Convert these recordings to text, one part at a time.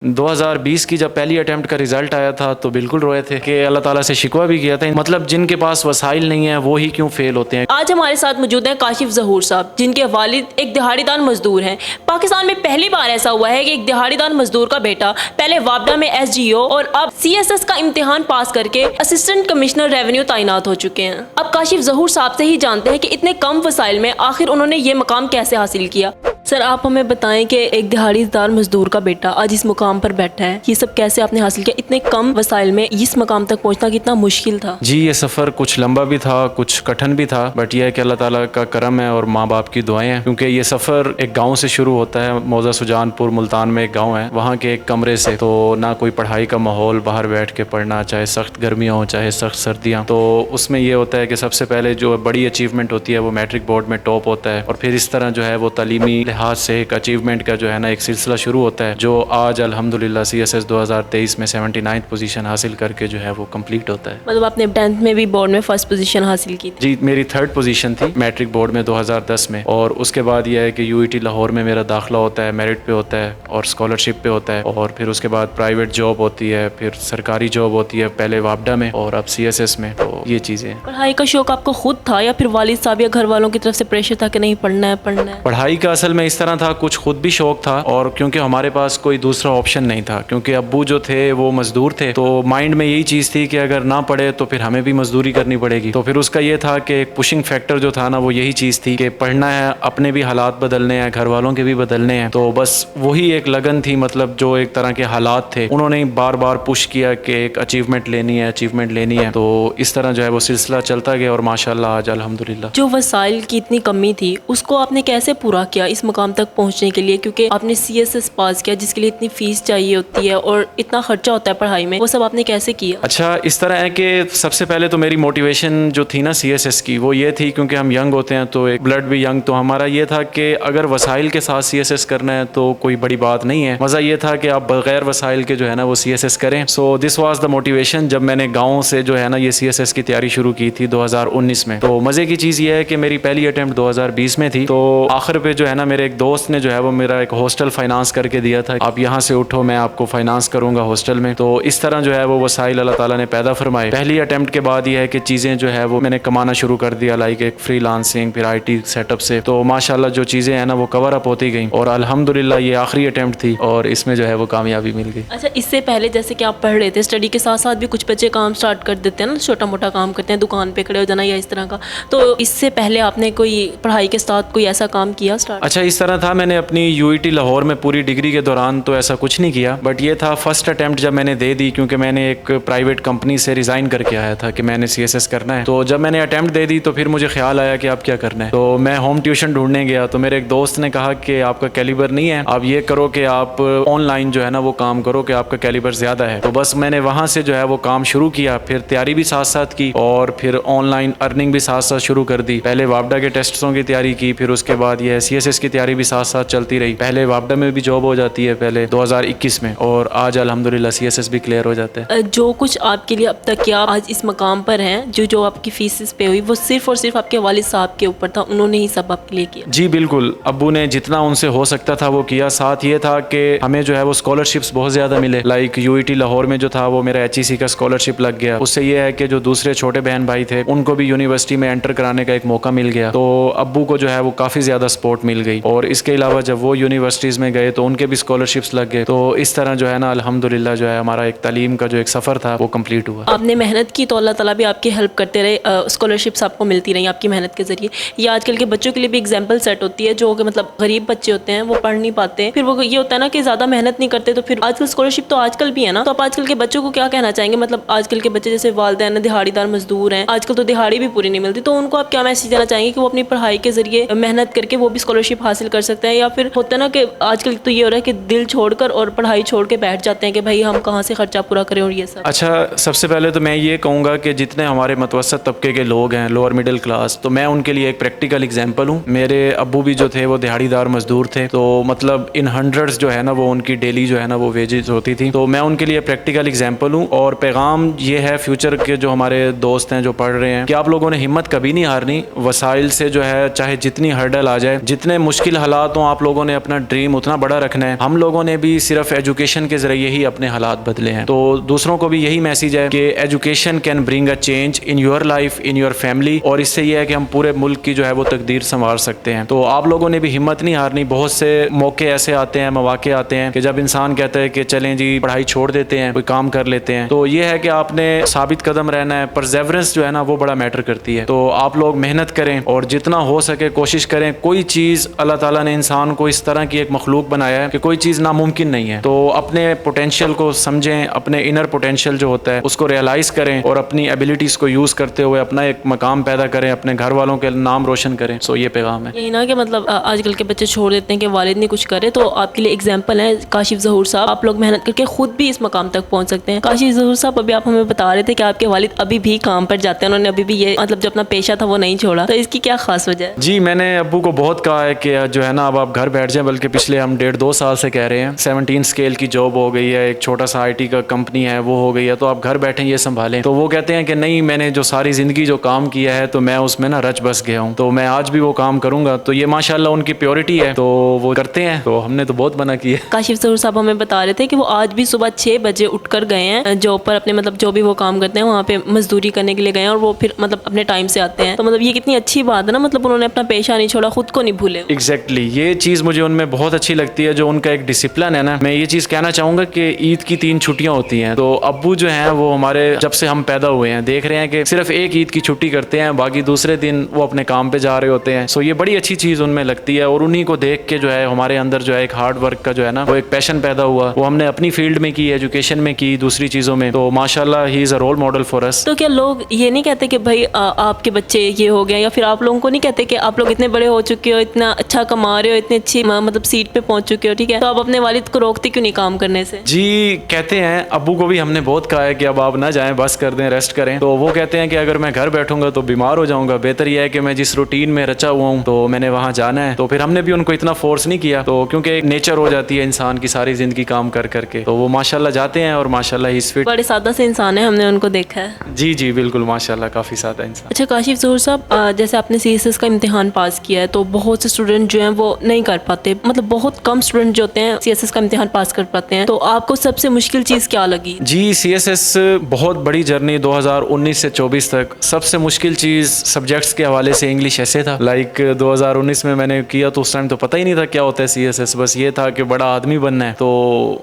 2020 کی جب پہلی اٹیمپٹ کا رزلٹ آیا تھا تو بالکل روئے تھے کہ اللہ تعالیٰ سے شکوہ بھی کیا تھا، مطلب جن کے پاس وسائل نہیں ہیں وہی کیوں فیل ہوتے ہیں۔ آج ہمارے ساتھ موجود ہیں کاشف ظہور صاحب، جن کے والد ایک دہاڑی دار مزدور ہیں۔ پاکستان میں پہلی بار ایسا ہوا ہے کہ ایک دہاڑی دار مزدور کا بیٹا پہلے وابڈا میں SGO اور اب CSS کا امتحان پاس کر کے اسسٹنٹ کمشنر ریونیو تعینات ہو چکے ہیں۔ اب کاشف ظہور صاحب سے ہی جانتے ہیں کہ اتنے کم وسائل میں آخر انہوں نے یہ مقام کیسے حاصل کیا۔ سر، آپ ہمیں بتائیں کہ ایک دہاڑی دار مزدور کا بیٹا آج اس مقام پر بیٹھا ہے، یہ سب کیسے آپ نے حاصل کیا؟ اتنے کم وسائل میں اس مقام تک پہنچنا کتنا مشکل تھا؟ جی، یہ سفر کچھ لمبا بھی تھا، کچھ کٹھن بھی تھا، بٹ یہ ہے کہ اللہ تعالیٰ کا کرم ہے اور ماں باپ کی دعائیں ہیں، کیونکہ یہ سفر ایک گاؤں سے شروع ہوتا ہے۔ موضع سجان پور ملتان میں ایک گاؤں ہے، وہاں کے ایک کمرے سے، تو نہ کوئی پڑھائی کا ماحول، باہر بیٹھ کے پڑھنا، چاہے سخت گرمیاں ہوں چاہے سخت سردیاں، تو اس میں یہ ہوتا ہے کہ سب سے پہلے جو بڑی اچیومنٹ ہوتی ہے وہ میٹرک بورڈ میں ٹاپ ہوتا ہے، اور پھر اس طرح جو ہے وہ تعلیمی لحاظ سے ایک اچیومنٹ کا جو ہے نا ایک سلسلہ شروع ہوتا ہے، جو آج الحمدللہ CSS 2023 میں 79 پوزیشن حاصل کر کے جو ہے وہ کمپلیٹ ہوتا ہے۔ مطلب آپ نے 10th میں بھی بورڈ میں فرسٹ پوزیشن حاصل کی تھی؟ جی، میری 3rd پوزیشن تھی میٹرک بورڈ میں 2010 میں، اور اس کے بعد یہ ہے کہ UET لاہور میں میرا داخلہ ہوتا ہے، میرٹ پہ ہوتا ہے اور اسکالرشپ پہ ہوتا ہے، اور پھر اس کے بعد پرائیویٹ جاب ہوتی ہے، پھر سرکاری جاب ہوتی ہے، پہلے وابڈا میں اور اب CSS میں، تو یہ چیزیں۔ پڑھائی کا شوق آپ کو خود تھا یا پھر والد صاحب یا گھر والوں کی طرف سے پریشر تھا کہ نہیں پڑھنا ہے؟ پڑھائی کا اصل میں اس طرح تھا، کچھ خود بھی شوق تھا، اور کیونکہ ہمارے پاس کوئی دوسرا آپشن نہیں تھا، کیونکہ ابو جو تھے وہ مزدور تھے، تو مائنڈ میں یہی چیز تھی کہ اگر نہ پڑھے تو پھر ہمیں بھی مزدوری کرنی پڑے گی، تو پھر اس کا یہ تھا کہ ایک پشنگ فیکٹر جو تھا نا وہ یہی چیز تھی کہ پڑھنا ہے، اپنے بھی حالات بدلنے ہیں، گھر والوں کے بھی بدلنے ہیں، تو بس وہی ایک لگن تھی، مطلب جو ایک طرح کے حالات تھے انہوں نے بار بار پش کیا کہ ایک اچیومنٹ لینی ہے، تو اس طرح جو ہے وہ سلسلہ چلتا گیا، اور ماشاءاللہ آج الحمدللہ۔ جو وسائل کی اتنی کمی تھی اس کو آپ نے کیسے پورا کیا اس مقام تک پہنچنے کے لیے؟ کیونکہ آپ نے CSS پاس کیا جس کے لیے اتنی فیس چاہیے ہوتی ہے اور اتنا خرچہ ہوتا ہے پڑھائی میں، وہ سب آپ نے کیسے کیا؟ اچھا، اس طرح ہے کہ سب سے پہلے تو میری موٹیویشن جو تھی نا CSS کی وہ یہ تھی، کیونکہ ہم ینگ ہوتے ہیں تو ایک بلڈ بھی ینگ، تو ہمارا یہ تھا کہ اگر وسائل کے ساتھ CSS کرنا ہے تو کوئی بڑی بات نہیں ہے، مزہ یہ تھا کہ آپ بغیر وسائل کے جو ہے نا وہ CSS کریں۔ سو دس واز دا موٹیویشن جب میں نے گاؤں سے جو ہے نا یہ CSS کی تیاری شروع کی تھی 2019 میں۔ تو مزے کی چیز یہ ہے کہ میری پہلی اٹیمپٹ 2020 میں تھی، تو آخر پہ جو ہے نا میرے ایک دوست نے جو ہے وہ میرا ایک ہاسٹل فائنانس کر کے دیا تھا، آپ یہاں سے اٹھو میں آپ کو فائنانس کروں گا ہاسٹل میں، تو اس طرح جو ہے وہ وسائل اللہ تعالیٰ نے پیدا فرمائے۔ پہلی اٹیمپٹ کے بعد یہ ہے کہ چیزیں جو ہے وہ میں نے کمانا شروع کر دیا، لائک ایک فری لانسنگ، پھر IT سیٹ اپ سے، تو ماشاءاللہ جو چیزیں ہیں نا وہ کور اپ ہوتی گئیں، اور الحمدللہ یہ آخری اٹیمپٹ تھی اور اس میں جو ہے وہ کامیابی مل گئی۔ اچھا، اس سے پہلے جیسے کہ آپ پڑھ رہے تھے، اسٹڈی کے ساتھ ساتھ بھی کچھ بچے کام سٹارٹ کر دیتے ہیں نا، چھوٹا موٹا کام کرتے ہیں، دکان پہ کھڑے ہو جانا یا اس طرح کا، تو اس سے پہلے آپ نے کوئی پڑھائی کے ساتھ کوئی ایسا کام کیا سٹارٹ؟ اچھا، اس طرح تھا، میں نے اپنی UET لاہور میں پوری ڈگری کے دوران تو ایسا کچھ نہیں کیا، بٹ یہ تھا فرسٹ اٹیمپٹ جب میں نے دے دی، کیونکہ میں نے ایک پرائیویٹ کمپنی سے ریزائن کر کے آیا تھا کہ میں نے CSS کرنا ہے، تو جب میں نے اٹیمپٹ دے دی تو پھر مجھے خیال آیا کہ اب کیا کرنا ہے، تو میں ہوم ٹیوشن ڈھونڈنے گیا، تو میرے ایک دوست نے کہا کہ آپ کا کیلیبر نہیں ہے، آپ یہ کرو کہ آپ آن لائن جو ہے نا وہ کام کرو کہ آپ کا کیلیبر زیادہ ہے، تو بس میں نے وہاں سے جو ہے وہ کام شروع کیا، پھر تیاری بھی ساتھ ساتھ کی اور پھر آن لائن ارننگ بھی ساتھ ساتھ شروع کر دی۔ پہلے وابڈا کے ٹیسٹوں کی تیاری کی، پھر اس کے بعد یہ CSS کی تیاری بھی ساتھ ساتھ چلتی رہی، پہلے وابڈا میں بھی جاب ہو جاتی ہے پہلے 2021 میں، اور آج الحمدللہ CSS بھی کلیئر ہو جاتا ہے۔ جو کچھ آپ کے لیے اب تک کیا آج اس مقام پر ہیں، جو آپ کی فیسز پہ ہوئی، وہ صرف اور صرف آپ کے والد صاحب کے اوپر تھا، انہوں نے ہی سب آپ کے لیے کیا؟ جی بالکل، ابو نے جتنا ان سے ہو سکتا تھا وہ کیا، ساتھ یہ تھا کہ ہمیں جو ہے وہ اسکالرشپس بہت زیادہ ملے، لائک UET لاہور میں جو تھا وہ میرا HEC کا اسکالرشپ لگ گیا، اس سے یہ ہے کہ جو دوسرے چھوٹے بہن بھائی تھے ان کو بھی یونیورسٹی میں انٹر کرانے کا ایک موقع مل گیا، تو ابو کو جو ہے وہ کافی زیادہ سپورٹ مل گئی، اور اس کے علاوہ جب وہ یونیورسٹیز میں گئے تو ان کے بھی اسکالرشپس لگ گئے، تو اس طرح جو ہے نا الحمدللہ جو ہے ہمارا ایک تعلیم کا جو ایک سفر تھا وہ کمپلیٹ ہوا۔ آپ نے محنت کی تو اللہ تعالیٰ بھی آپ کی ہیلپ کرتے رہے، اسکالرشپس آپ کو ملتی رہی آپ کی محنت کے ذریعے۔ یہ آج کل کے بچوں کے لیے بھی ایگزامپل سیٹ ہوتی ہے، جو کہ مطلب غریب بچے ہوتے ہیں وہ پڑھ نہیں پاتے، پھر وہ یہ ہوتا ہے نا کہ زیادہ محنت نہیں کرتے، تو پھر آج کل اسکالرشپ تو آج کل بھی ہے نا، تو آپ آج کل کے بچوں کو کیا کہنا چاہیں گے؟ مطلب آج کل کے بچے جیسے والدین دہاڑی دار مزدور ہیں، آج کل تو دہاڑی بھی پوری نہیں ملتی، تو ان کو آپ کیا میسج دینا چاہیں گے کہ وہ اپنی پڑھائی کے ذریعے محنت کر کے وہ بھی اسکالرشپ حاصل کر سکتے ہیں؟ یا پھر ہوتا ہے نا کہ آج کل تو یہ ہو رہا ہے کہ دل چھوڑ کر اور پڑھائی چھوڑ کے بیٹھ جاتے ہیں کہ بھائی ہم کہاں سے خرچہ پورا کریں اور یہ سب۔ اچھا، سب سے پہلے تو میں یہ کہوں گا کہ جتنے ہمارے متوسط طبقے کے لوگ ہیں، لوور مڈل کلاس، تو میں ان کے لیے ایک پریکٹیکل ایگزامپل ہوں۔ میرے ابو بھی جو تھے وہ دہاڑی دار مزدور تھے، تو مطلب ان ہنڈریڈز جو ہے نا وہ ان کی ڈیلی جو ہے نا وہ ویجز ہوتی تھی، تو میں ان کے لیے پریکٹیکل ایگزامپل ہوں، اور پیغام یہ ہے فیوچر کے جو ہمارے دوست ہیں جو پڑھ رہے ہیں کہ آپ لوگوں نے ہمت کبھی نہیں ہارنی، وسائل سے جو ہے چاہے جتنی ہرڈل آ جائے، جتنے مشکل مشکل حالات ہوں آپ لوگوں نے اپنا ڈریم اتنا بڑا رکھنا ہے. ہم لوگوں نے بھی صرف ایجوکیشن کے ذریعے ہی اپنے حالات بدلے ہیں. تو دوسروں کو بھی یہی میسیج ہے کہ education can bring a change in your life, in your family, اور اس سے یہ ہے کہ ہم پورے ملک کی جو ہے وہ تقدیر سنوار سکتے ہیں. تو آپ لوگوں نے بھی ہمت نہیں ہارنی. بہت سے موقع ایسے آتے ہیں, مواقع آتے ہیں کہ جب انسان کہتا ہے کہ چلیں جی پڑھائی چھوڑ دیتے ہیں, کوئی کام کر لیتے ہیں. تو یہ ہے کہ آپ نے ثابت قدم رہنا ہے. پرزیورنس جو ہے نا وہ بڑا میٹر کرتی ہے. تو آپ لوگ محنت کریں اور جتنا ہو سکے کوشش کریں. کوئی چیز اللہ تعالیٰ نے انسان کو اس طرح کی ایک مخلوق بنایا ہے کہ کوئی چیز ناممکن نہیں ہے. تو اپنے پوٹینشیل کو سمجھیں, اپنے انر پوٹینشیل جو ہوتا ہے اس کو ریئلائز کریں اور اپنی ایبلٹیز کو یوز کرتے ہوئے اپنا ایک مقام پیدا کریں, اپنے گھر والوں کے نام روشن کریں. سو یہ پیغام ہے. یہی نا کہ مطلب آج کل کے بچے چھوڑ دیتے ہیں کہ والد نہیں کچھ کرے. تو آپ کے لیے اگزامپل ہے کاشف ظہور صاحب. آپ لوگ محنت کر کے خود بھی اس مقام تک پہنچ سکتے ہیں. کاشف ظہور صاحب ابھی آپ ہمیں بتا رہے تھے کہ آپ کے والد ابھی بھی کام پر جاتے ہیں, انہوں نے ابھی بھی یہ مطلب جو اپنا پیشہ تھا وہ نہیں چھوڑا. تو اس کی کیا خاص وجہ ہے؟ جی میں نے ابو کو بہت کہا ہے کہ جو ہے نا اب آپ گھر بیٹھ جائیں, بلکہ پچھلے ہم 1.5-2 سال سے کہہ رہے ہیں. 17 اسکیل کی جاب ہو گئی ہے, ایک چھوٹا سا IT کا کمپنی ہے وہ ہو گئی ہے, تو آپ گھر بیٹھیں یہ سنبھالیں. تو وہ کہتے ہیں کہ نہیں, میں نے جو ساری زندگی جو کام کیا ہے تو میں اس میں نا رچ بس گیا ہوں, تو میں آج بھی وہ کام کروں گا. تو یہ ماشاءاللہ ان کی پیورٹی ہے, تو وہ کرتے ہیں. تو ہم نے تو بہت منع کی ہے. کاشف ظہور صاحب ہمیں بتا رہے تھے کہ وہ آج بھی صبح 6 بجے اٹھ کر گئے ہیں جاب پر, اپنے مطلب جو بھی وہ کام کرتے ہیں وہاں پہ مزدوری کرنے کے لیے گئے ہیں, اور وہ پھر مطلب اپنے ٹائم سے آتے ہیں. تو مطلب یہ کتنی اچھی بات ہے نا, مطلب انہوں نے اپنا پیشہ نہیں چھوڑا, خود کو نہیں بھولے. ایگزیکٹلی یہ چیز مجھے ان میں بہت اچھی لگتی ہے, جو ان کا ایک ڈسپلن ہے نا. میں یہ چیز کہنا چاہوں گا کہ عید کی 3 چھٹیاں ہوتی ہیں, تو ابو جو ہیں وہ ہمارے جب سے ہم پیدا ہوئے ہیں دیکھ رہے ہیں کہ صرف ایک عید کی چھٹی کرتے ہیں, باقی دوسرے دن وہ اپنے کام پہ جا رہے ہوتے ہیں. سو یہ بڑی اچھی چیز ان میں لگتی ہے, اور انہی کو دیکھ کے جو ہے ہمارے اندر جو ہے ایک ہارڈ ورک کا جو ہے نا وہ ایک پیشن پیدا ہوا. وہ ہم نے اپنی فیلڈ میں کی, ایجوکیشن میں کی, دوسری چیزوں میں. تو ماشاءاللہ ہی از اے رول ماڈل فار اس. تو کیا لوگ یہ نہیں کہتے کہ بھائی آپ کے بچے یہ ہو گیا, یا پھر آپ لوگوں کو نہیں کہتے کہ آپ لوگ اتنے بڑے ہو چکے ہو, اتنا اچھا کما رہے ہو, اتنی اچھی مطلب سیٹ پہ پہنچ چکے ہو, ٹھیک ہے, تو آپ اپنے والد کو روکتے کیوں نہیں کام کرنے سے؟ جی کہتے ہیں, ابو کو بھی ہم نے بہت کہا ہے کہ اب آپ نہ جائیں, بس کر دیں, ریسٹ کریں. تو وہ کہتے ہیں کہ اگر میں گھر بیٹھوں گا تو بیمار ہو جاؤں گا, بہتر یہ ہے کہ میں جس روٹین میں رچا ہوا ہوں تو میں نے وہاں جانا ہے. تو پھر ہم نے بھی ان کو اتنا فورس نہیں کیا, تو کیونکہ ایک نیچر ہو جاتی ہے انسان کی ساری زندگی کام کر کر کے. تو وہ ماشاءاللہ جاتے ہیں, اور ماشاءاللہ ہی اس فٹ. بڑے سادہ سے انسان ہیں, ہم نے ان کو دیکھا ہے. جی جی بالکل ماشاءاللہ کافی سادہ انسان. اچھا کاشف ظہور صاحب, جیسے آپ نے CSS کا امتحان پاس کیا ہے, تو بہت سے اسٹوڈنٹ جو ہیں وہ نہیں کر پاتے, مطلب بہت کم اسٹوڈنٹ جو ہوتے ہیں CSS کا امتحان پاس کر پاتے ہیں. تو آپ کو سب سے مشکل چیز کیا لگی؟ جی CSS بہت بڑی جرنی 2019 سے 24 تک. سب سے مشکل چیز سبجیکٹس کے حوالے سے انگلش ایسے تھا. لائک 2019 میں نے کیا تو اس ٹائم تو پتہ ہی نہیں تھا کیا ہوتا ہے CSS, بس یہ تھا کہ بڑا آدمی بننا ہے. تو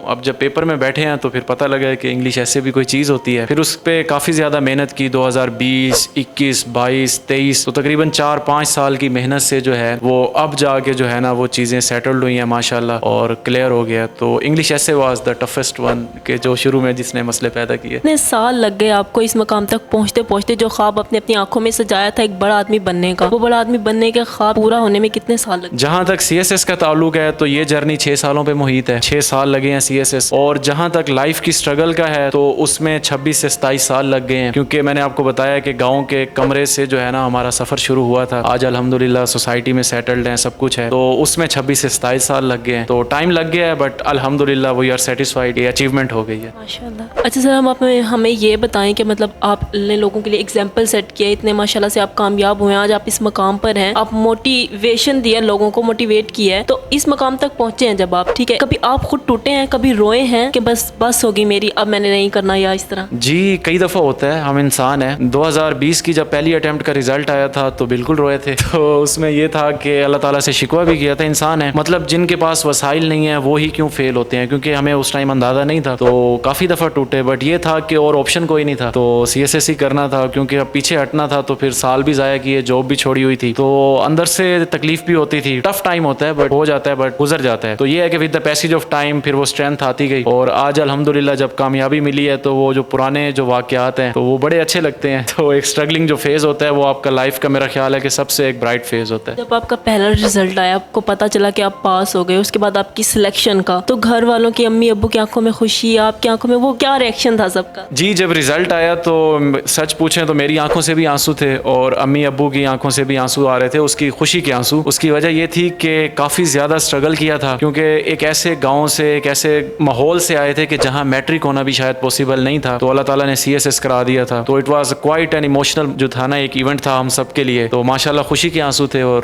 اب جب پیپر میں بیٹھے ہیں تو پھر پتہ لگا کہ انگلش ایسے بھی کوئی چیز ہوتی ہے. پھر اس پہ کافی زیادہ محنت کی, 2020, 21, 22, 23, تو تقریباً 4-5 سال کی محنت سے جو ہے وہ اب جا کے جو ہے نا وہ چیزیں سیٹلڈ ہوئی ہیں ماشاءاللہ, اور کلیئر ہو گیا. تو انگلش ایسے واز دا ٹفسٹ ون, کہ جو شروع میں جس نے مسئلے پیدا کیے. اتنے سال لگ گئے آپ کو اس مقام تک پہنچتے پہنچتے, جو خواب اپنی آنکھوں میں سجایا تھا ایک بڑا آدمی بننے کا, وہ بڑا آدمی بننے کے خواب پورا ہونے میں کتنے سال لگے؟ جہاں تک CSS کا تعلق ہے تو یہ جرنی 6 سالوں پہ محیط ہے. 6 سال لگے ہیں CSS. اور جہاں تک لائف کی سٹرگل کا ہے تو اس میں 26 سے 27 سال لگ گئے ہیں, کیونکہ میں نے آپ کو بتایا کہ گاؤں کے کمرے سے جو ہے نا ہمارا سفر شروع ہوا تھا. آج الحمدللہ سوسائٹی میں سیٹلڈ ہیں, سب کچھ ہے. تو اس میں 26 سے 27 سال لگ گئے ہیں. تو ٹائم لگ گیا ہے, بٹ الحمدللہ وی آر سیٹسفائیڈ, یہ اچیومنٹ ہو گئی ہے ماشاءاللہ. اچھا سر, ہم ہمیں یہ بتائیں کہ مطلب آپ نے لوگوں کے لیے ایگزامپل سیٹ کیا, اتنے ماشاءاللہ سے آپ کامیاب ہوئے ہیں, آج آپ اس مقام پر ہیں, آپ موٹیویشن دیا, لوگوں کو موٹیویٹ کیا ہے, تو اس مقام تک پہنچے ہیں جب آپ, ٹھیک ہے, کبھی آپ خود ٹوٹے ہیں, کبھی روئے ہیں کہ بس ہوگی میری, اب میں نے نہیں کرنا, یا اس طرح؟ جی کئی دفعہ ہوتا ہے, ہم انسان ہیں. 2020 کی جب پہلی اٹیمپٹ کا رزلٹ آیا تھا تو بالکل روئے تھے. تو اس میں یہ تھا کہ اللہ تعالیٰ سے شکوہ بھی کیا تھا. انسان ہے, مطلب جن کے پاس وسائل نہیں ہیں وہ ہی کیوں فیل ہوتے ہیں, کیونکہ ہمیں اس ٹائم اندازہ نہیں تھا. تو کافی دفعہ ٹوٹے, بٹ یہ تھا کہ اور آپشن کوئی نہیں تھا, تو CSS ہی کرنا تھا, کیونکہ اب پیچھے ہٹنا تھا تو پھر سال بھی ضائع کیے, جاب بھی چھوڑی ہوئی تھی. تو اندر سے تکلیف بھی ہوتی تھی, ٹف ٹائم ہوتا ہے, بٹ ہو جاتا ہے, بٹ گزر جاتا ہے. تو یہ ہے کہ with the passage of time پھر وہ اسٹرینتھ آتی گئی, اور آج الحمدللہ جب کامیابی ملی ہے تو وہ جو پرانے جو واقعات ہیں تو وہ بڑے اچھے لگتے ہیں. تو ایک اسٹرگلنگ جو فیز ہوتا ہے وہ آپ کا لائف کا میرا خیال ہے کہ سب سے ایک برائٹ فیز ہوتا ہے. جب آپ کا پہلا رزلٹ آیا, آپ کو پتا چلا کہ آپ پاس ہو گئے, اس کے بعد آپ کی سلیکشن کا, تو گھر والوں کی, امی ابو کی آنکھوں میں خوشی, آپ کی آنکھوں میں, وہ کیا ریئیکشن تھا سب کا؟ جی جب رزلٹ آیا تو سچ پوچھیں تو میری آنکھوں سے بھی آنسو تھے, اور امی ابو کی آنکھوں سے بھی آنسو آ رہے تھے, اس کی خوشی کے آنسو. اس کی وجہ یہ تھی کہ کافی زیادہ اسٹرگل کیا تھا, کیونکہ ایک ایسے گاؤں سے, ایک ایسے ماحول سے آئے تھے کہ جہاں میٹرک ہونا بھی شاید پاسبل نہیں تھا, تو اللہ تعالیٰ نے CSS کرا دیا تھا. تو it was quite an emotional جو تھا نا, ایک ایونٹ تھا ہم سب کے لیے. تو ماشاءاللہ خوشی کے آنسو تھے, اور